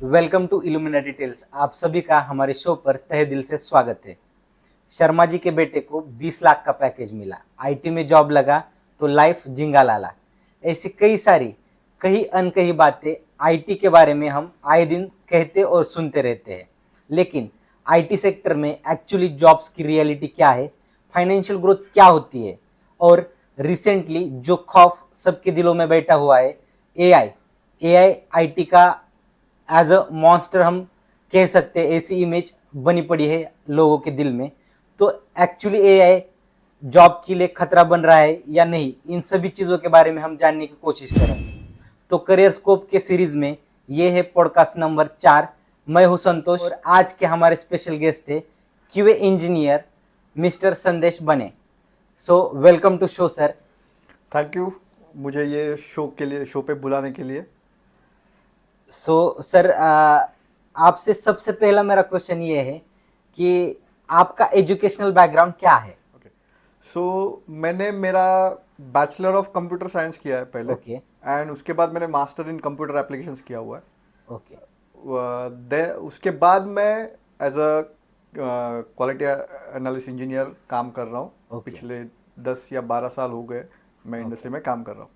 Welcome to Illumina details. आप सभी का हमारे शो पर तहे दिल से स्वागत है। शर्मा जी के बेटे को 20 लाख का पैकेज मिला, आईटी में जॉब लगा तो लाइफ जिंगा लाला। ऐसी कई अनकही बातें आईटी के बारे में हम आए दिन कहते और सुनते रहते हैं। लेकिन आईटी सेक्टर में एक्चुअली जॉब्स की रियलिटी क्या है, फाइनेंशियल ग्रोथ क्या होती है, और रिसेंटली जो खौफ सबके दिलों में बैठा हुआ है, एआई एआई आईटी का एज अ मॉन्स्टर हम कह सकते हैं, ऐसी इमेज बनी पड़ी है लोगों के दिल में। तो एक्चुअली एआई जॉब के लिए खतरा बन रहा है या नहीं, इन सभी चीज़ों के बारे में हम जानने की कोशिश करेंगे। तो करियर स्कोप के सीरीज में ये है पॉडकास्ट नंबर 4। मैं हूं संतोष और आज के हमारे स्पेशल गेस्ट है QA engineer mister Sandesh Bane. So welcome to show sir. Thank you मुझे ये शो पे बुलाने के लिए। सो सर, आपसे सबसे पहला मेरा क्वेश्चन ये है कि आपका एजुकेशनल बैकग्राउंड क्या है? मैंने मेरा बैचलर ऑफ कंप्यूटर साइंस किया है पहले। ओके। एंड उसके बाद मैंने मास्टर इन कंप्यूटर एप्लीकेशंस किया हुआ है। ओके। उसके बाद मैं as a quality analyst engineer काम कर रहा हूँ। Okay. पिछले 10 या 12 साल हो गए मैं इंडस्ट्री में काम कर रहा हूँ।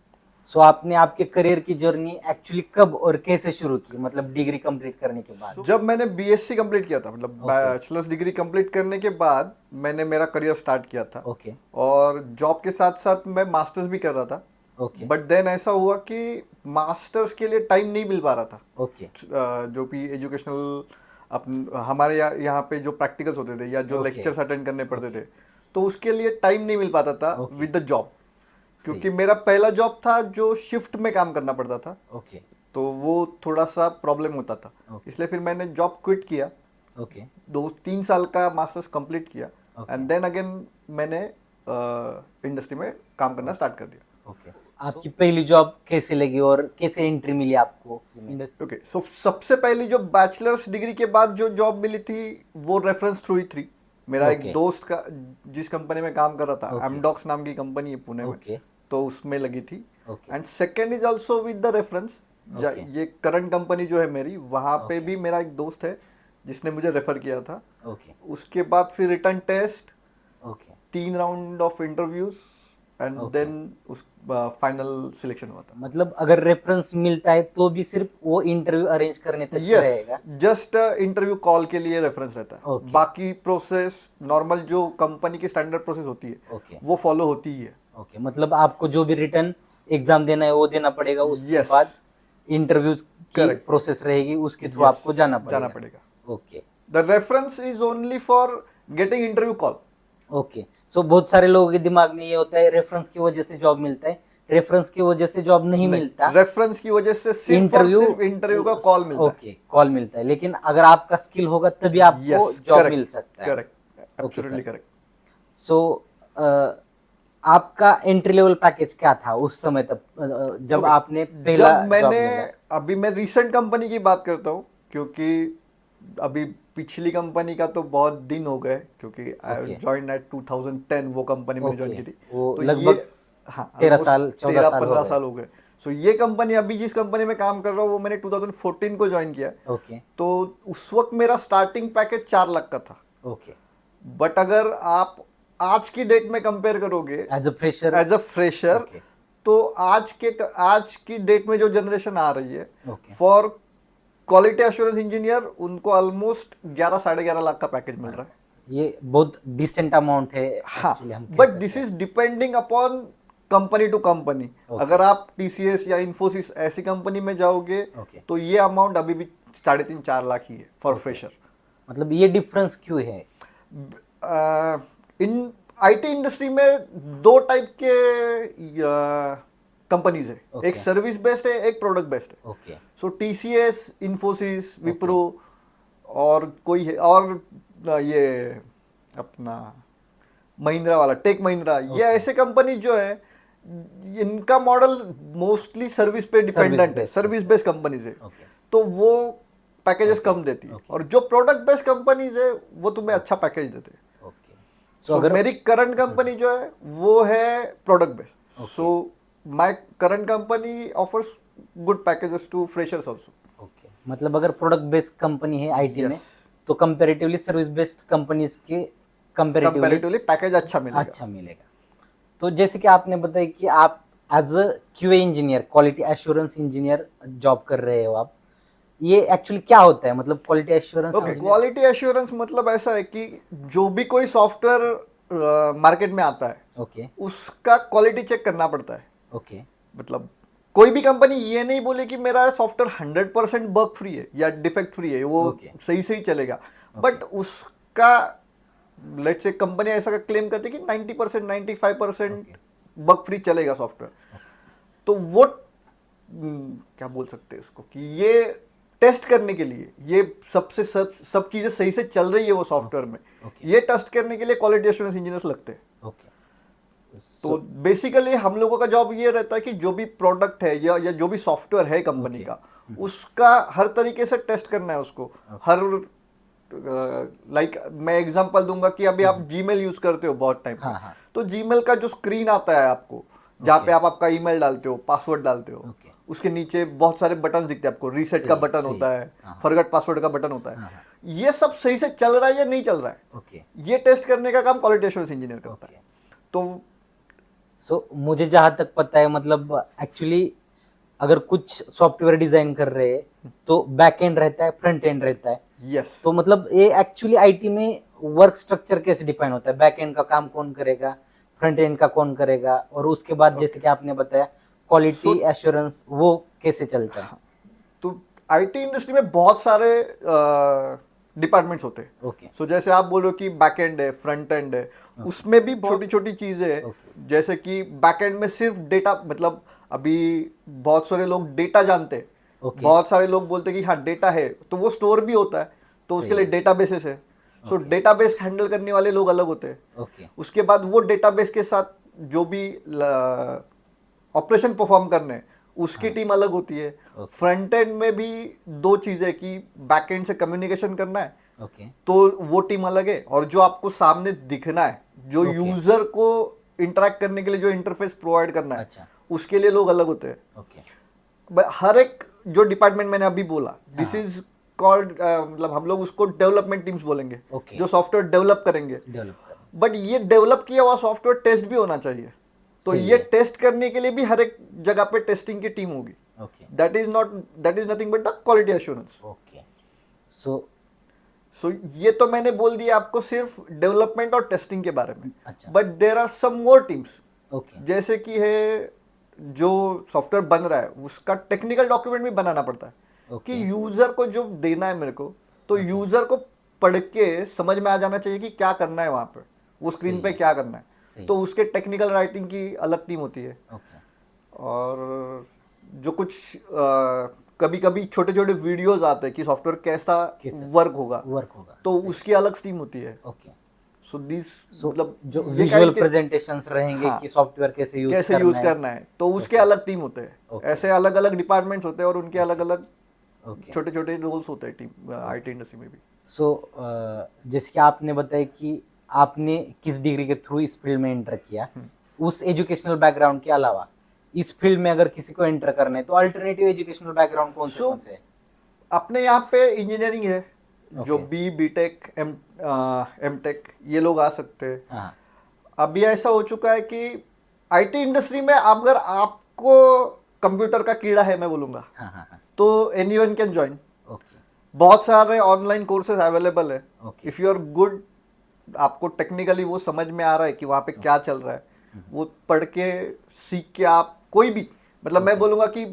सो आपने आपके करियर की जर्नी एक्चुअली कब और कैसे शुरू की, मतलब डिग्री कंप्लीट करने के बाद? जब मैंने बीएससी कंप्लीट किया था, मतलब बैचलर्स डिग्री कंप्लीट करने के बाद मैंने मेरा करियर स्टार्ट किया था। ओके। और जॉब के साथ साथ मैं मास्टर्स भी कर रहा था। ओके। बट देन ऐसा हुआ कि मास्टर्स के लिए टाइम नहीं मिल पा रहा था। ओके। जो भी एजुकेशनल हमारे यहाँ पे जो प्रैक्टिकल्स होते थे या जो लेक्चर्स अटेंड करने पड़ते थे, तो उसके लिए टाइम नहीं मिल पाता था विद द जॉब। क्योंकि मेरा पहला जॉब था जो शिफ्ट में काम करना पड़ता था। ओके। तो वो थोड़ा सा प्रॉब्लम होता था। इसलिए फिर मैंने जॉब क्विट किया। ओके। 2-3 साल का मास्टर्स कंप्लीट किया। Okay. एंड देन अगेन मैंने इंडस्ट्री में काम करना स्टार्ट कर दिया। ओके। आपकी पहली जॉब कैसे लगी और कैसे एंट्री मिली आपको? ओके, सो सबसे पहली जो बैचलर्स डिग्री के बाद जो जॉब मिली थी वो रेफरेंस थ्रू ही थी। मेरा एक दोस्त का जिस कंपनी में काम कर रहा था, एमडॉक्स नाम की कंपनी है पुणे में, तो उसमें लगी थी। And second is also with the reference. ये करंट कंपनी जो है मेरी, वहां पे भी मेरा एक दोस्त है जिसने मुझे रेफर किया था। उसके बाद फिर written test, 3 round of interviews and then उस फाइनल सिलेक्शन हुआ था। मतलब अगर रेफरेंस मिलता है तो भी सिर्फ वो इंटरव्यू अरेंज करने तक रहेगा? जस्ट इंटरव्यू कॉल के लिए रेफरेंस रहता है। बाकी प्रोसेस नॉर्मल जो कंपनी की स्टैंडर्ड प्रोसेस होती है वो फॉलो होती ही है। ओके। मतलब आपको जो भी रिटर्न एग्जाम देना है वो देना पड़ेगा, उसके बाद इंटरव्यू की प्रोसेस रहेगी, उसके थ्रू आपको जाना पड़ेगा। Okay. The reference is only for getting interview call. Okay. So बहुत सारे लोगों के दिमाग में ये होता है रेफरेंस की वजह से जॉब मिलता है, रेफरेंस की वजह से जॉब नहीं मिलता, रेफरेंस की वजह से सिर्फ इंटरव्यू का कॉल मिलता है। ओके, कॉल मिलता है, लेकिन अगर आपका स्किल होगा तभी आपको जॉब मिल सकता है। Correct, absolutely correct. सो आपका एंट्री लेवल पैकेज क्या था उस समय तक, जब आपने पहला जब मैंने अभी मैं रिसेंट कंपनी की बात करता हूँ, क्योंकि अभी पिछली कंपनी का तो बहुत दिन हो गए, क्योंकि आई जॉइन एट 2010 वो कंपनी मैंने ज्वाइन की थी। तो लगभग 13-14 साल हो गए। सो ये कंपनी, अभी जिस कंपनी में काम कर रहा हूँ, वो मैंने 2014 को ज्वाइन किया। तो उस वक्त मेरा स्टार्टिंग पैकेज 4 लाख का था। बट अगर आप आज की डेट में कंपेयर करोगे एज अ फ्रेशर, तो आज की डेट में जो जनरेशन आ रही है फॉर क्वालिटी एश्योरेंस इंजीनियर, उनको ऑलमोस्ट 11-11.5 लाख का पैकेज मिल रहा है। ये बहुत डिसेंट अमाउंट है। हाँ, but this is depending upon company to company. अगर आप टीसीएस या इन्फोसिस ऐसी कंपनी में जाओगे तो ये अमाउंट अभी भी 3.5-4 लाख ही है फॉर फ्रेशर। मतलब ये डिफरेंस क्यों है? इन आईटी इंडस्ट्री में 2 टाइप के कंपनीज है, एक सर्विस बेस्ड है, एक प्रोडक्ट बेस्ड है। सो टीसीएस, इन्फोसिस, विप्रो और कोई है, और ये अपना महिंद्रा वाला टेक महिंद्रा, ये ऐसे कंपनी जो है इनका मॉडल मोस्टली सर्विस पे डिपेंडेंट है, सर्विस बेस्ड कंपनीज है। तो वो पैकेजेस कम देती है। और जो प्रोडक्ट बेस्ड कंपनीज है वो तुम्हें अच्छा पैकेज देते हैं। So, मेरी करंट कंपनी जो है वो है product based. So my current company offers good packages to freshers also. मतलब अगर प्रोडक्ट बेस्ड कंपनी है आईटी में, Yes. तो कंपैरेटिवली सर्विस बेस्ड कंपनीज के कंपैरेटिवली कंपैरेटिवली पैकेज अच्छा मिलेगा। अच्छा मिलेगा। तो जैसे कि आपने बताया कि आप as a QA engineer, quality assurance engineer job कर रहे हो आप, ये एक्चुअली क्या होता है, मतलब quality assurance okay, quality assurance मतलब ऐसा है कि जो भी कोई सॉफ्टवेयर मार्केट में आता है, ओके उसका क्वालिटी चेक करना पड़ता है। ओके मतलब कोई भी कंपनी ये नहीं बोले कि मेरा सॉफ्टवेयर 100% बग फ्री है या डिफेक्ट फ्री है, वो Okay. सही से ही चलेगा। बट उसका लेट्स से कंपनी ऐसा क्लेम करती है कि 90% 95% बग फ्री चलेगा सॉफ्टवेयर। तो वो क्या बोल सकते हैं उसको कि ये टेस्ट करने के लिए, ये सब चीजें सही से चल रही है वो सॉफ्टवेयर में, ये टेस्ट करने के लिए क्वालिटी एश्योरेंस इंजीनियर्स लगते हैं। ओके तो बेसिकली हम लोगों का जॉब ये रहता है कि जो भी प्रोडक्ट है या जो भी सॉफ्टवेयर है कंपनी का, उसका हर तरीके से टेस्ट करना है उसको। हर लाइक मैं एग्जांपल दूंगा कि अभी आप जीमेल यूज करते हो बहुत टाइम हाँ, हाँ. तो जीमेल का जो स्क्रीन आता है आपको, जहाँ पे आप आपका ईमेल डालते हो, पासवर्ड डालते हो, उसके नीचे बहुत सारे बटन दिखते हैं आपको। रीसेट का बटन होता है, फॉरगेट पासवर्ड का बटन होता है। ये सब सही से चल रहा है या नहीं चल रहा है, ये टेस्ट करने का काम क्वालिटी एश्योरेंस इंजीनियर करता है। तो मुझे जहां तक पता है, मतलब एक्चुअली अगर कुछ सॉफ्टवेयर डिजाइन कर रहे हैं तो बैक एंड रहता है, फ्रंट एंड रहता है। यस, तो मतलब ये एक्चुअली आईटी में वर्क स्ट्रक्चर कैसे डिफाइन होता है, बैक एंड का काम कौन करेगा, फ्रंट एंड का कौन करेगा, और उसके बाद जैसे कि आपने बताया क्वालिटी एश्योरेंस वो कैसे चलता है। तो आईटी इंडस्ट्री में बहुत सारे डिपार्टमेंट्स होते हैं। ओके सो जैसे आप बोलो कि बैक एंड है, फ्रंट एंड है, उसमें भी छोटी छोटी चीजें हैं। जैसे कि बैक एंड में सिर्फ डेटा, मतलब अभी बहुत सारे लोग डेटा जानते हैं, बहुत सारे लोग बोलते हैं कि हाँ डेटा है, तो वो स्टोर भी होता है, तो उसके लिए डेटाबेसेस है। सो डेटाबेस हैंडल करने वाले लोग अलग होते हैं। उसके बाद वो डेटाबेस के साथ जो भी ऑपरेशन परफॉर्म करने हैं, उसकी टीम अलग होती है। फ्रंट एंड में भी दो चीजें कि बैक एंड से कम्युनिकेशन करना है, तो वो टीम अलग है। और जो आपको सामने दिखना है, जो यूजर को इंटरेक्ट करने के लिए जो इंटरफेस प्रोवाइड करना है, उसके लिए लोग अलग होते हैं। हर एक जो डिपार्टमेंट मैंने अभी बोला, दिस इज कॉल्ड, मतलब हम लोग उसको डेवलपमेंट टीम्स बोलेंगे, जो सॉफ्टवेयर डेवलप करेंगे। बट ये डेवलप किया हुआ सॉफ्टवेयर टेस्ट भी होना चाहिए, तो ये टेस्ट करने के लिए भी हर एक जगह पे टेस्टिंग की टीम होगी। That is nothing but the quality assurance. So ये तो मैंने बोल दिया आपको सिर्फ डेवलपमेंट और टेस्टिंग के बारे में। But there are some more teams, जैसे कि है जो सॉफ्टवेयर बन रहा है उसका टेक्निकल डॉक्यूमेंट भी बनाना पड़ता है कि यूजर को जो देना है मेरे को, तो यूजर को पढ़ के समझ में आ जाना चाहिए कि क्या करना है वहां पे, वो स्क्रीन पे क्या करना है। तो उसके टेक्निकल राइटिंग की अलग टीम होती है। और जो कुछ कभी कभी छोटे छोटे वीडियोस आते हैं कि सॉफ्टवेयर कैसा वर्क होगा, तो उसकी अलग टीम होती है। सो मतलब जो विजुअल प्रेजेंटेशंस रहेंगे कि सॉफ्टवेयर कैसे यूज करना है, तो उसके अलग टीम होते हैं। ऐसे अलग अलग डिपार्टमेंट्स होते हैं और उनके अलग अलग छोटे छोटे रोल्स होते हैं टीम आईटी इंडस्ट्री में भी। सो जैसे कि आपने बताया कि आपने किस डिग्री के थ्रू इस फील्ड में एंटर किया, उस एजुकेशनल बैकग्राउंड के अलावा इस फील्ड में अगर किसी को एंटर करना है तो अल्टरनेटिव एजुकेशनल बैकग्राउंड कौन से हैं? अपने यहाँ पे इंजीनियरिंग है, जो बी.टेक, एम.टेक ये लोग आ सकते हैं। अभी ऐसा हो चुका है कि आईटी इंडस्ट्री में अगर आपको कंप्यूटर का कीड़ा है, मैं बोलूंगा, तो एनीवन कैन ज्वाइन। बहुत सारे ऑनलाइन कोर्सेज अवेलेबल है। इफ यू आर गुड, आपको टेक्निकली वो समझ में आ रहा है कि वहाँ पे क्या चल रहा है, वो पढ़ के सीख के आप कोई भी, मतलब मैं बोलूंगा कि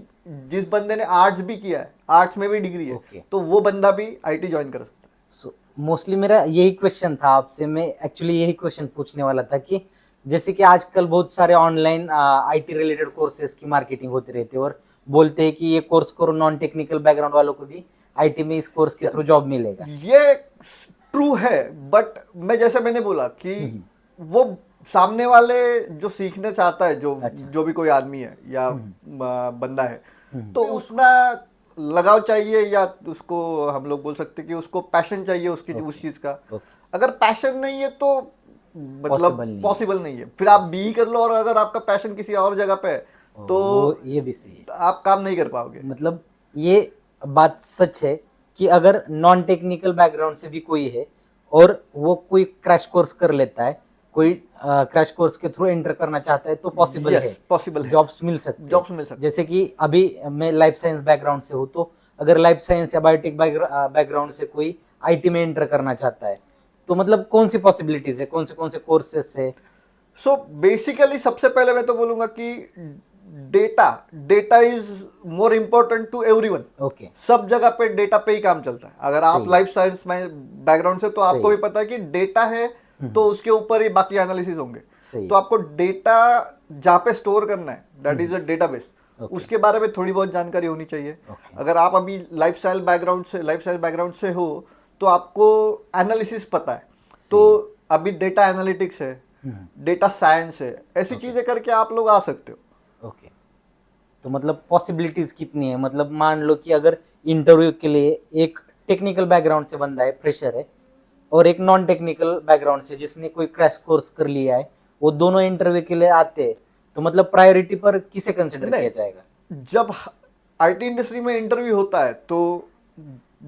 जिस बंदे ने आर्ट्स भी किया है, आर्ट्स में भी डिग्री है, तो वो बंदा भी आईटी ज्वाइन कर सकता है। सो मोस्टली मेरा यही क्वेश्चन था आपसे, मैं एक्चुअली यही क्वेश्चन पूछने वाला था कि जैसे कि आजकल बहुत सारे ऑनलाइन आईटी रिलेटेड कोर्सेज की मार्केटिंग होती रहती है और बोलते हैं कि ये कोर्स करो, नॉन टेक्निकल बैकग्राउंड वालों को भी आईटी में इस कोर्स के थ्रू जॉब मिलेगा। ये ट्रू है, बट मैंने बोला कि वो सामने वाले जो सीखना चाहता है, जो भी कोई आदमी है या बंदा है, तो उसमें लगाव चाहिए, या उसको हम लोग बोल सकते हैं कि उसको पैशन चाहिए उसकी उस चीज का। अगर पैशन नहीं है तो मतलब पॉसिबल नहीं है। फिर आप बी कर लो और अगर आपका पैशन किसी और जगह पे है तो ये भी सही है, आप काम नहीं कर पाओगे। मतलब ये बात सच है कि अगर नॉन टेक्निकल बैकग्राउंड से भी कोई है और वो कोई क्रैश कोर्स कर लेता है, कोई क्रैश कोर्स के थ्रू एंटर करना चाहता है तो पॉसिबल है, पॉसिबल है, जॉब्स मिल सकते हैं। जॉब्स मिल सकते जैसे कि अभी मैं लाइफ साइंस बैकग्राउंड से हूँ, तो अगर लाइफ साइंस या बायोटेक बैकग्राउंड से कोई आईटी में एंटर करना चाहता है तो मतलब कौन सी पॉसिबिलिटीज है, कौन से कोर्सेस है? सो बेसिकली सबसे पहले मैं तो बोलूंगा कि data data is more important to everyone. Okay, सब जगह पे डेटा पे ही काम चलता है। अगर आप सही। लाइफ साइंस में बैकग्राउंड से तो आपको सही। भी पता है कि डेटा है तो उसके ऊपर ही बाकी एनालिसिस होंगे। सही। तो आपको डेटा जहाँ पे स्टोर करना है, that is a database, okay. उसके बारे में थोड़ी बहुत जानकारी होनी चाहिए। ओके। अगर आप अभी लाइफ स्टाइल बैकग्राउंड से हो तो आपको एनालिसिस पता है, तो अभी डेटा एनालिटिक्स है, डेटा साइंस है, ऐसी चीजें करके आप लोग आ सकते हो। ओके, तो मतलब पॉसिबिलिटीज कितनी है? मतलब मान लो कि अगर इंटरव्यू के लिए एक टेक्निकल बैकग्राउंड से बंदा है, फ्रेशर है, और एक नॉन टेक्निकल बैकग्राउंड से जिसने कोई क्रैश कोर्स कर लिया है, वो दोनों इंटरव्यू के लिए आते हैं, तो मतलब प्रायोरिटी पर किसे कंसिडर किया जाएगा? जब आईटी इंडस्ट्री में इंटरव्यू होता है तो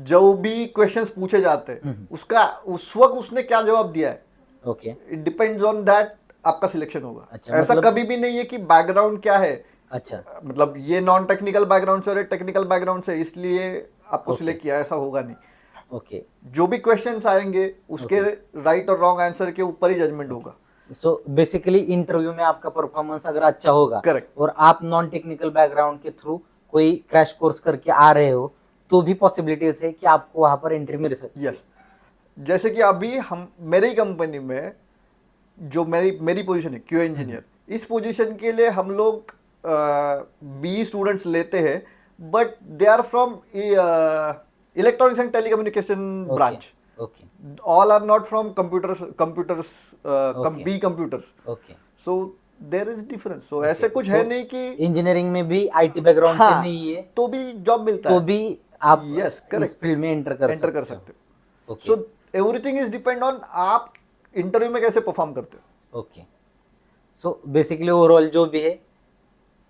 जो भी क्वेश्चंस पूछे जाते हैं उसका उस वक्त उसने क्या जवाब दिया है, okay, it depends on that आपका सिलेक्शन होगा। अच्छा, ऐसा मतलब कभी भी नहीं है कि बैकग्राउंड क्या है, अच्छा, मतलब ये नॉन टेक्निकल बैकग्राउंड से और टेक्निकल बैकग्राउंड से इसलिए आपको सिलेक्ट किया, ऐसा होगा नहीं। ओके, जो भी क्वेश्चंस आएंगे उसके राइट और रॉन्ग आंसर के ऊपर ही जजमेंट होगा। सो बेसिकली इंटरव्यू में आपका परफॉर्मेंस अगर अच्छा होगा, करेक्ट, और आप नॉन टेक्निकल बैकग्राउंड के थ्रू कोई क्रैश कोर्स करके आ रहे हो, तो भी पॉसिबिलिटीज है कि आपको वहां पर एंट्री मिल सकती है। यस, जैसे कि अभी हम मेरी कंपनी में जो मेरी पोजीशन है क्यू इंजीनियर, इस पोजीशन के लिए हम लोग 20 स्टूडेंट्स लेते हैं, but they are from electronics and telecommunication branch. Okay, all are not from computers Okay. B computers, okay, so there is difference. So ऐसे कुछ है नहीं कि इंजीनियरिंग में भी आईटी बैकग्राउंड से हाँ, नहीं है तो भी जॉब मिलता तो है, भी आप यस इस करेक्ट फील्ड में एंटर एंटर कर सकते हो। Okay, so everything is depend on आप इंटरव्यू में कैसे परफॉर्म करते हो। ओके, सो बेसिकली ओवरऑल जो भी है,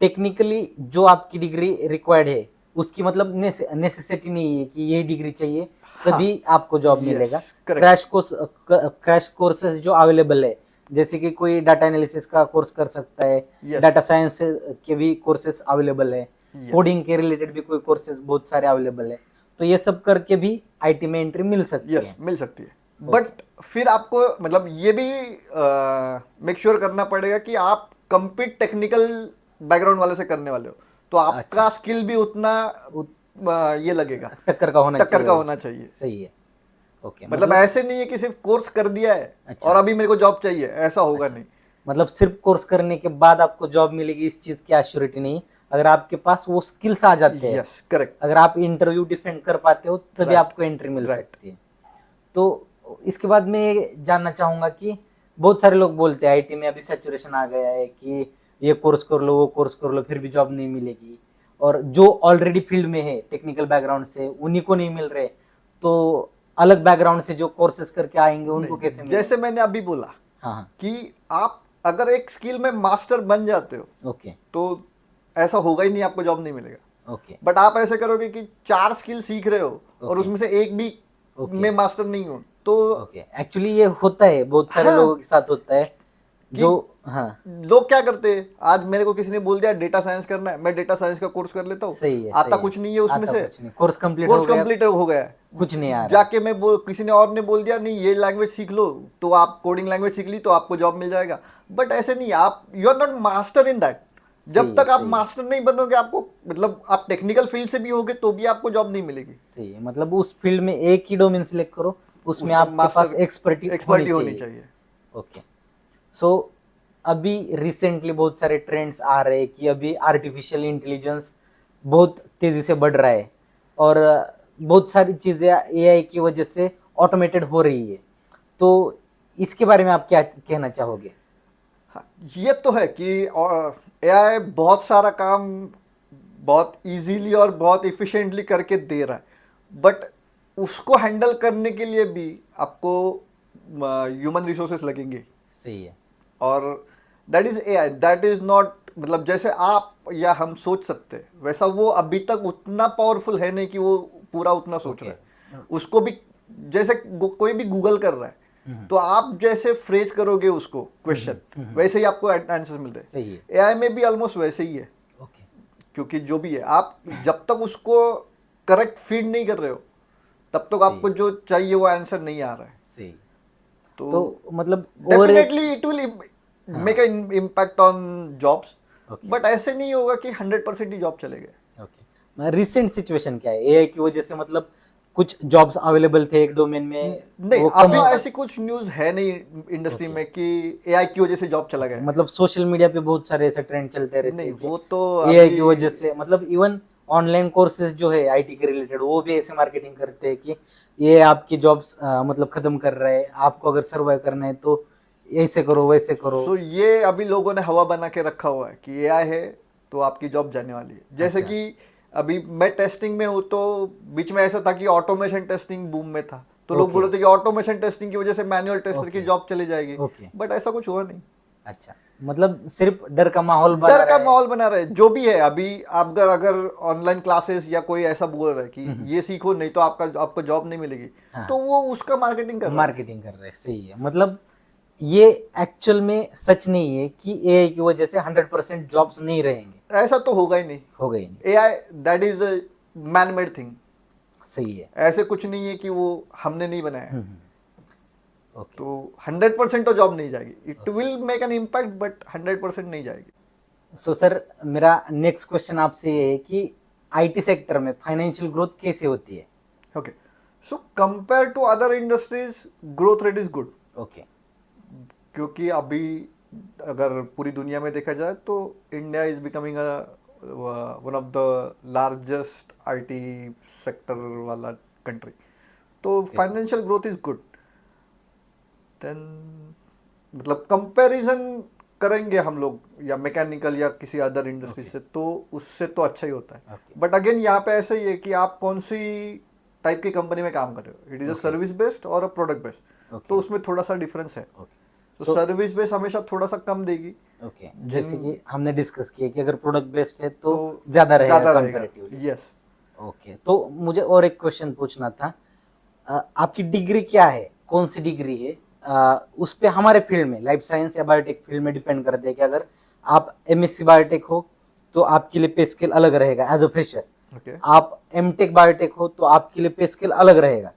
टेक्निकली जो आपकी डिग्री रिक्वायर्ड है उसकी मतलब नेसेसिटी नहीं है कि ये डिग्री चाहिए तभी आपको जॉब Yes, मिलेगा। correct. क्रैश कोर्सेज जो अवेलेबल है, जैसे कि कोई डाटा एनालिसिस का कोर्स कर सकता है, Yes. डाटा साइंस के भी कोर्सेज अवेलेबल है, Yes. कोडिंग के रिलेटेड भी कोई कोर्सेज बहुत सारे अवेलेबल है, तो ये सब करके भी आईटी में एंट्री मिल सकती यस है। मिल सकती है, बट फिर आपको मतलब ये भी मेक श्योर करना पड़ेगा कि आप कंप्लीट टेक्निकल बैकग्राउंड वाले से करने वाले हो, तो आपका स्किल भी उतना ये लगेगा, टक्कर का होना टक्कर चाहिए। का होना चाहिए। सही है। ओके, मतलब ऐसे नहीं है कि सिर्फ कोर्स कर दिया है अच्छा। और अभी मेरे को जॉब चाहिए, ऐसा होगा नहीं। मतलब सिर्फ कोर्स करने के बाद आपको जॉब मिलेगी इस चीज की एश्योरिटी नहीं, अगर आपके पास वो स्किल्स आ जाते हैं, यस करेक्ट, अगर आप इंटरव्यू डिफेंड कर पाते हो तभी Right. आपको एंट्री मिल Right. सकती है। तो इसके बाद मैं ये जानना चाहूंगा कि बहुत सारे लोग बोलते हैं आईटी में अभी सैचुरेशन आ गया है कि ये कोर्स कर लो, वो कोर्स कर लो, फिर भी जॉब नहीं मिलेगी, और जो ऑलरेडी फील्ड में है टेक्निकल बैकग्राउंड से उन्हीं को नहीं मिल रहे, तो अलग बैकग्राउंड से जो कोर्सेज करके आएंगे उनको कैसे मिलेगा? जैसे मैंने अभी बोला हाँ, कि आप अगर एक स्किल में मास्टर बन जाते हो ओके, तो ऐसा होगा ही नहीं आपको जॉब नहीं मिलेगा। ओके, बट आप ऐसे करोगे कि 4 स्किल सीख रहे हो और उसमें से एक भी में मास्टर नहीं हो तो ओके। एक्चुअली ये होता है, बहुत सारे लोगों के साथ होता है जो लोग क्या करते हैं, आज मेरे को किसी ने बोल दिया डेटा साइंस करना है, मैं डेटा साइंस का कोर्स कर लेता हूँ, सही है, आता कुछ नहीं है उसमें से, कोर्स कंप्लीट हो गया है, कुछ नहीं आ रहा, जाके किसी ने और ने बोल दिया नहीं ये लैंग्वेज सीख लो, तो आप कोडिंग लैंग्वेज सीख ली तो आपको जॉब मिल जाएगा। बट ऐसे नहीं, आप you are not master in that. जब तक आप मास्टर नहीं बनोगे, आपको मतलब आप टेक्निकल फील्ड से भी होगे तो भी आपको जॉब नहीं मिलेगी। सही है, मतलब उस फील्ड में एक ही डोमेन सिलेक्ट करो, उसमें आपके पास एक्सपर्टी होनी चाहिए। ओके, सो अभी रिसेंटली बहुत सारे ट्रेंड्स आ रहे हैं कि अभी आर्टिफिशियल इंटेलिजेंस बहुत तेजी से बढ़ रहा है और बहुत सारी चीजें एआई की वजह से ऑटोमेटेड हो रही है, तो इसके बारे में आप क्या कहना चाहोगे? हाँ, ये तो है कि एआई बहुत सारा काम बहुत इजीली और बहुत इफिशिएंटली करके दे रहा है, बट उसको हैंडल करने के लिए भी आपको ह्यूमन रिसोर्सेस लगेंगे। सही है। और that is AI, that is not, मतलब जैसे आप या हम सोच सकते हैं, वैसा वो अभी तक उतना पावरफुल है नहीं कि वो पूरा उतना सोच रहा है। उसको भी जैसे कोई भी गूगल कर रहा है, तो आप जैसे फ्रेज करोगे उसको क्वेश्चन, वैसे ही आपको आंसर मिलते हैं। सही है। एआई में भी ऑलमोस्ट वैसे ही है, ओके। क्योंकि जो भी है आप जब तक उसको करेक्ट फीड नहीं कर रहे हो तब तक आपको जो चाहिए वो आंसर नहीं आ रहा है। सही। तो मतलब और definitely it will make an impact on jobs, okay but ऐसे नहीं होगा कि 100% ही जॉब चले गए। ओके। रिसेंट सिचुएशन क्या है एआई की वजह से? मतलब कुछ जॉब्स अवेलेबल थे एक डोमेन में, नहीं, वो अभी कम ऐसी कुछ न्यूज़ है नहीं इंडस्ट्री में कि एआई की वजह से जॉब चला गया है। मतलब सोशल मीडिया पे बहुत सारे ऐसे ट्रेंड चलते रहते नहीं, हैं कि वो तो एआई अभी की वजह से, मतलब इवन ऑनलाइन कोर्सेज जो है आईटी के रिलेटेड, वो भी ऐसे मार्केटिंग करते हैं कि ये आपकी जॉब्स मतलब खत्म कर रहा है, आपको अगर सर्वाइव करना है तो ऐसे करो वैसे करो। सो ये अभी लोगों ने हवा बना के रखा हुआ है कि एआई है तो आपकी जॉब जाने वाली है। जैसे अच्छा। कि अभी मैं टेस्टिंग में हूँ, तो बीच में ऐसा था कि ऑटोमेशन टेस्टिंग बूम में था, तो लोग बोल रहे थे कि ऑटोमेशन टेस्टिंग की वजह से मैनुअल टेस्टर की जॉब चली जाएगी, बट ऐसा कुछ हुआ नहीं। अच्छा, मतलब सिर्फ डर का माहौल बना डर रहा का है। माहौल बना रहे, जो भी है। अभी आप अगर ऑनलाइन क्लासेस या कोई ऐसा बोल रहा है कि ये सीखो नहीं तो आपको जॉब नहीं मिलेगी, तो वो उसका मार्केटिंग कर रहा है। मार्केटिंग कर रहे हैं, सही है। मतलब ये एक्चुअल में सच नहीं है कि एआई की वजह से 100% जॉब्स नहीं रहेंगे, ऐसा तो होगा ही नहीं, हो गई नहीं। AI that is a man made thing, सही है। ऐसे कुछ नहीं है कि वो हमने नहीं बनाया। ओके। तो 100% तो जॉब नहीं जाएगी, it will make an impact, but 100% नहीं जाएगी। सो सर, मेरा नेक्स्ट क्वेश्चन आपसे ये है कि आईटी सेक्टर में फाइनेंशियल ग्रोथ कैसे होती है? Okay, so compare to other industries growth rate is good. Okay. क्योंकि अभी अगर पूरी दुनिया में देखा जाए तो India is becoming one of the largest IT sector वाला कंट्री, तो financial growth is good. Then मतलब कंपैरिजन करेंगे हम लोग या मैकेनिकल या किसी अदर इंडस्ट्री से, तो उससे तो अच्छा ही होता है। बट अगेन यहाँ पे ऐसा ही है कि आप कौन सी टाइप की कंपनी में काम कर रहे हो, it is a service based और अ प्रोडक्ट बेस्ड, तो उसमें थोड़ा सा डिफरेंस है। तो सर्विस बेस्ड हमेशा थोड़ा सा कम देगी। ओके, जैसे कि हमने डिस्कस किया कि अगर प्रोडक्ट बेस्ड है तो ज्यादा रहेगा कंपैरेटिवली। यस। ओके, तो मुझे और एक क्वेश्चन पूछना था, आपकी डिग्री क्या है, कौन सी डिग्री है? उस पे हमारे फील्ड में लाइफ साइंस या बायोटेक फील्ड में डिपेंड करते हैं कि अगर आप एमएससी बायोटेक हो तो आपके लिए पे स्केल अलग रहेगा एज अ फ्रेशर। आप एमटेक बायोटेक हो तो आपके लिए पे स्केल अलग रहेगा।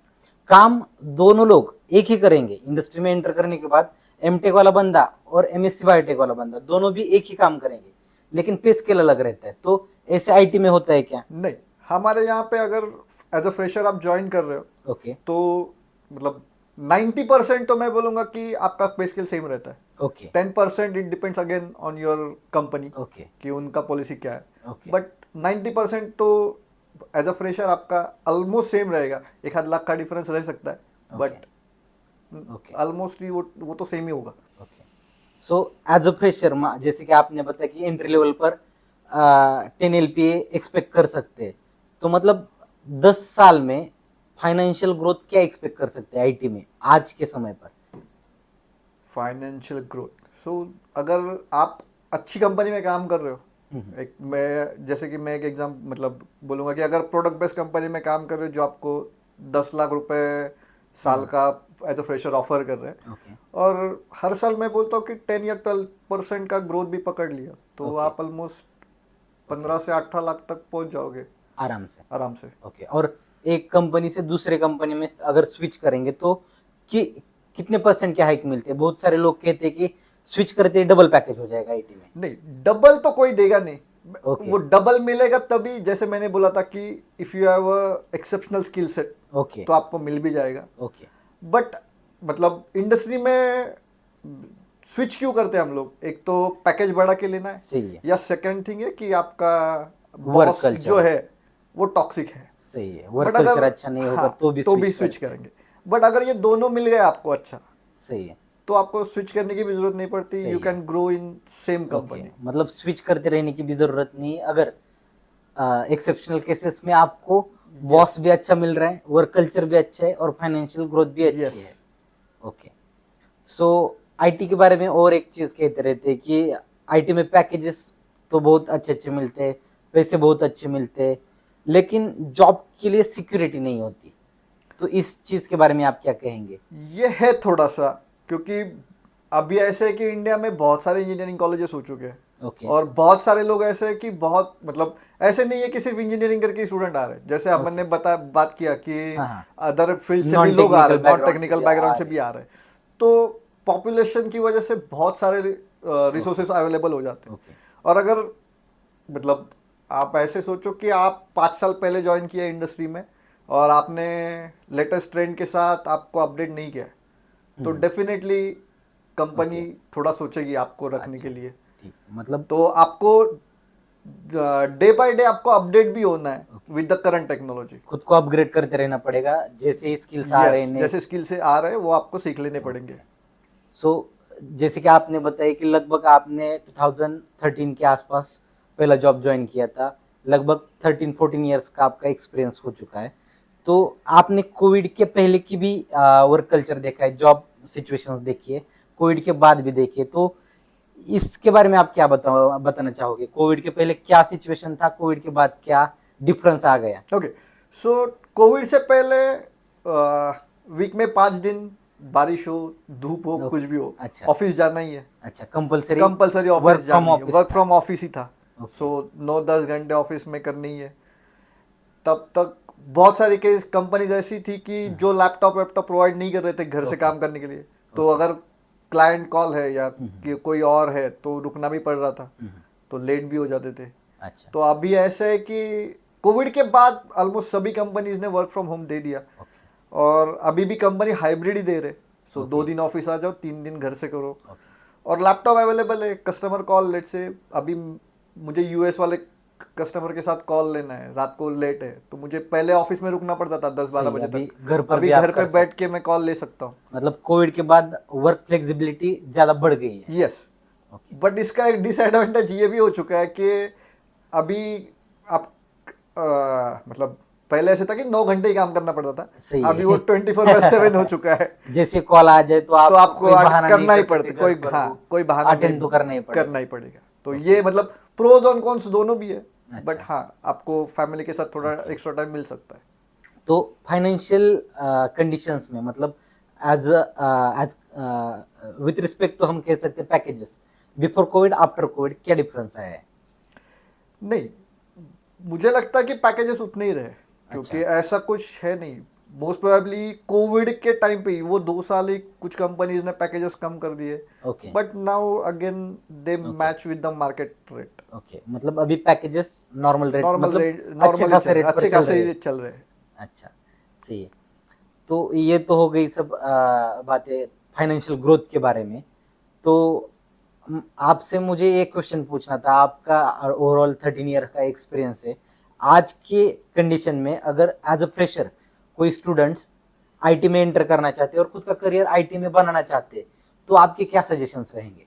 काम दोनों लोग एक ही करेंगे इंडस्ट्री में एंटर करने के बाद। एमटेक वाला बंदा और एमएससी बायोटेक वाला बंदा दोनों भी एक ही काम करेंगे, लेकिन पे स्केल अलग रहता है। तो ऐसे आईटी में होता है क्या? नहीं, हमारे यहाँ पे अगर एज अ फ्रेशर आप ज्वाइन कर रहे हो, ओके, तो मतलब 90% तो मैं बोलूंगा कि आपका पे स्केल सेम रहता है। Okay, 10% it depends again on your company, okay, कि उनका पॉलिसी क्या है। ओके, बट 90% तो एज अ फ्रेशर आपका ऑलमोस्ट सेम रहेगा, 1-2 लाख का डिफरेंस रह सकता है, बट ऑलमोस्ट वो तो सेम ही होगा। Okay. So as a fresher, जैसे कि आपने बताया कि एंट्री लेवल पर 10 LPA एक्सपेक्ट कर सकते हैं, तो मतलब 10 साल में फाइनेंशियल ग्रोथ क्या एक्सपेक्ट कर सकते हैं आईटी में आज के समय पर? फाइनेंशियल ग्रोथ, सो अगर आप अच्छी कंपनी में काम कर रहे हो, जैसे कि मैं एक एग्जाम मतलब बोलूंगा कि अगर प्रोडक्ट बेस्ड कंपनी में काम कर रहे हो जो आपको 10 लाख रुपए साल का एज अ फ्रेशर ऑफर कर रहे हैं, और हर साल मैं बोलता हूँ कि 10 या 12% का ग्रोथ भी पकड़ लिया, तो आप ऑलमोस्ट 15 से 18 लाख तक पहुंच जाओगे आराम से। आराम से। ओके। और एक कंपनी से दूसरे कंपनी में अगर स्विच करेंगे तो कितने परसेंट की हाइक मिलती है? बहुत सारे लोग कहते हैं कि स्विच करते ही डबल पैकेज हो जाएगा आईटी में। नहीं, डबल तो कोई देगा नहीं। वो डबल मिलेगा तभी, जैसे मैंने बोला था कि if you have a exceptional skill set, तो आपको मिल भी जाएगा। बट मतलब इंडस्ट्री में स्विच क्यों करते हैं हम लोग? एक तो पैकेज बढ़ा के लेना है, या सेकंड थिंग है कि आपका बॉस जो है वो टॉक्सिक है। सही है, वर्क कल्चर अच्छा नहीं होगा तो भी स्विच करेंगे। बट अगर ये दोनों मिल गए आपको अच्छा, सही है, तो आपको स्विच करने की भी जरूरत नहीं पड़ती, you can grow in same company. मतलब स्विच करते रहने की भी जरूरत नहीं अगर एक्सेप्शनल केसेस में आपको बॉस भी अच्छा मिल रहा है, वर्क कल्चर भी अच्छा है और फाइनेंशियल ग्रोथ भी अच्छी है। ओके। सो आईटी के बारे में और एक चीज कहते रहते हैं कि आईटी में पैकेजेस तो बहुत अच्छे अच्छे मिलते हैं, पैसे बहुत अच्छे मिलते हैं, लेकिन जॉब के लिए सिक्योरिटी नहीं होती। तो इस चीज के बारे में आप क्या कहेंगे? ये है थोड़ा सा, क्योंकि अभी ऐसे है कि इंडिया में बहुत सारे इंजीनियरिंग कॉलेजेस हो चुके हैं ओके और बहुत सारे लोग ऐसे हैं कि बहुत मतलब ऐसे नहीं है कि सिर्फ इंजीनियरिंग करके स्टूडेंट आ रहे हैं, जैसे अपन ने बात किया कि हाँ, अदर फील्ड से भी लोग आ रहे हैं, नॉन टेक्निकल बैकग्राउंड से रहे भी आ रहे हैं। तो पॉपुलेशन की वजह से बहुत सारे रिसोर्सेस अवेलेबल हो जाते हैं। ओके और अगर मतलब आप ऐसे सोचो कि आप 5 साल पहले ज्वाइन किया इंडस्ट्री में और आपने लेटेस्ट ट्रेंड के साथ आपको अपडेट नहीं किया, तो डेफिनेटली कंपनी थोड़ा सोचेगी आपको रखने के लिए। ठीक, मतलब तो आपको डे बाय डे आपको अपडेट भी होना है विद द करंट टेक्नोलॉजी। खुद को अपग्रेड करते रहना पड़ेगा, जैसे स्किल्स आ रहे हैं जैसे स्किल से आ रहे हैं वो आपको सीख लेने पड़ेंगे। सो जैसे कि आपने बताया कि लगभग आपने 2013 के आसपास पहला जॉब ज्वाइन किया था, लगभग 13-14 इयर्स का आपका एक्सपीरियंस हो चुका है। तो आपने कोविड के पहले की भी वर्क कल्चर देखा है, जॉब सिचुएशंस देखी है, कोविड के बाद भी देखी है। तो इसके बारे में आप क्या बताना चाहोगे? कोविड के पहले क्या सिचुएशन था, कोविड के बाद क्या डिफरेंस आ गया? ओके, सो कोविड से पहले वीक में 5 दिन बारिश हो, धूप हो, कुछ भी हो, अच्छा ऑफिस जाना ही है। अच्छा, कंपलसरी ऑफिस जाना ही है, वर्क फ्रॉम ऑफिस ही था। Okay. सो 9-10 घंटे ऑफिस में करनी ही है। तब तक बहुत सारी कंपनीज ऐसी थी कि जो लैपटॉप प्रोवाइड नहीं कर रहे थे घर से काम करने के लिए। तो अगर क्लाइंट कॉल है या कि कोई और है तो रुकना भी पड़ रहा था, तो लेट भी हो जाते थे। अच्छा तो अभी ऐसे है कि कोविड के बाद ऑलमोस्ट सभी कंपनीज ने वर्क फ्रॉम होम दे दिया। और अभी भी कंपनी हाइब्रिड ही दे रहे। सो 2 दिन ऑफिस आ जाओ, 3 दिन घर से करो। और लैपटॉप अवेलेबल है। कस्टमर कॉल, लेट से अभी मुझे यूएस वाले कस्टमर के साथ कॉल लेना है, रात को लेट है, तो मुझे पहले ऑफिस में रुकना पड़ता था 10-12 बजे तक। अभी घर पे बैठ के मैं कॉल ले सकता हूँ। मतलब कोविड के बाद वर्क फ्लेक्सिबिलिटी ज्यादा बढ़ गई है। यस, बट इसका एक डिसएडवांटेज ये भी हो चुका है कि अभी आप मतलब पहले ऐसे था कि 9 घंटे ही काम करना पड़ता था, अभी वो 24/7 हो चुका है। जैसे कॉल आ जाए तो आपको करना ही पड़ता, कोई बहाना अटेंड तो करना ही पड़ेगा। तो ये मतलब प्रोज और कॉन्स दोनों भी है। बट हाँ, आपको फैमिली के साथ थोड़ा एक्स्ट्रा टाइम मिल सकता है। तो फाइनेंशियल कंडीशंस में मतलब एज विथ रिस्पेक्ट टू हम कह सकते हैं packages before Covid after Covid क्या डिफरेंस आया है? नहीं, मुझे लगता है कि पैकेजेस उतने ही रहे, क्योंकि ऐसा कुछ है नहीं। मोस्ट प्रोबेबली कोविड के टाइम पे ही वो 2 साल ही कुछ कंपनीज ने पैकेजेस कम कर दिए, but now again they match with the market rate. Okay, मतलब अभी पैकेजेस नॉर्मल रेट अच्छे खासे चल रहे हैं। अच्छा, सही है। तो ये तो हो गई सब बातें फाइनेंशियल ग्रोथ के बारे में। तो आपसे मुझे एक क्वेश्चन पूछना था। आपका ओवरऑल 13 ईयर का एक्सपीरियंस है, आज के कंडीशन में अगर एज अ फ्रेशर कोई स्टूडेंट्स आईटी में एंटर करना चाहते हैं और खुद का करियर आईटी में बनाना चाहते हैं, तो आपके क्या सजेशंस रहेंगे?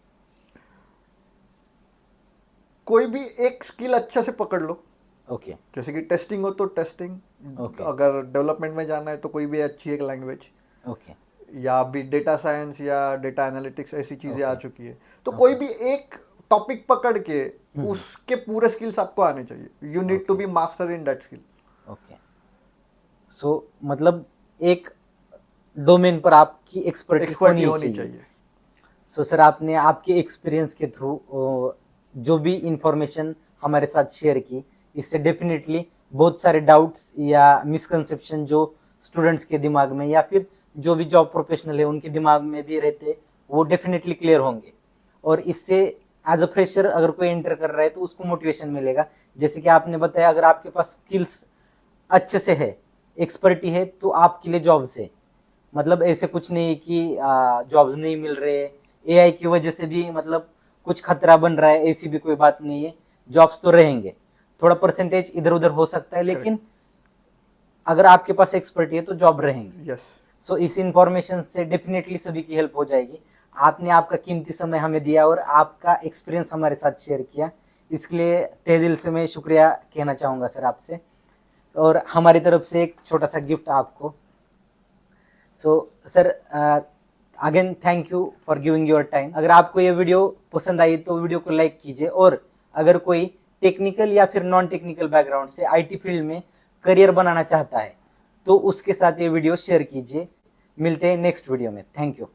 कोई भी एक स्किल अच्छा से पकड़ लो। ओके जैसे कि टेस्टिंग हो तो टेस्टिंग, अगर डेवलपमेंट में जाना है तो कोई भी अच्छी एक लैंग्वेज, या अभी डेटा साइंस या डेटा एनालिटिक्स ऐसी चीजें आ चुकी है। तो कोई भी एक टॉपिक पकड़ के उसके पूरे स्किल्स आपको आने चाहिए। You need to be master in that skill. Okay, so मतलब एक डोमेन पर आपकी एक्सपर्टी होनी चाहिए। सो सर, आपने आपके एक्सपीरियंस के थ्रू जो भी इंफॉर्मेशन हमारे साथ शेयर की, इससे डेफिनेटली बहुत सारे डाउट्स या मिसकंसेप्शन जो स्टूडेंट्स के दिमाग में या फिर जो भी जॉब प्रोफेशनल है उनके दिमाग में भी रहते, वो डेफिनेटली क्लियर होंगे। और इससे एज अ फ्रेशर अगर कोई एंटर कर रहा है तो उसको मोटिवेशन मिलेगा। जैसे कि आपने बताया, अगर आपके पास स्किल्स अच्छे से है, एक्सपर्टी है, तो आपके लिए जॉब्स है। मतलब ऐसे कुछ नहीं कि जॉब्स नहीं मिल रहे, एआई की वजह से भी मतलब कुछ खतरा बन रहा है, ऐसी भी कोई बात नहीं है। जॉब्स तो रहेंगे, थोड़ा परसेंटेज इधर उधर हो सकता है, लेकिन अगर आपके पास एक्सपर्टी है तो जॉब रहेंगे। यस। सो इस इंफॉर्मेशन से डेफिनेटली सभी की हेल्प हो जाएगी। आपने आपका कीमती समय हमें दिया और आपका एक्सपीरियंस हमारे साथ शेयर किया, इसके लिए तहे दिल से मैं शुक्रिया कहना चाहूँगा सर आपसे। और हमारी तरफ से एक छोटा सा गिफ्ट आपको। So sir, again thank you for giving your time. अगर आपको ये वीडियो पसंद आई तो वीडियो को लाइक कीजिए और अगर कोई टेक्निकल या फिर नॉन टेक्निकल बैकग्राउंड से आईटी फील्ड में करियर बनाना चाहता है तो उसके साथ ये वीडियो शेयर कीजिए। मिलते हैं नेक्स्ट वीडियो में। Thank you.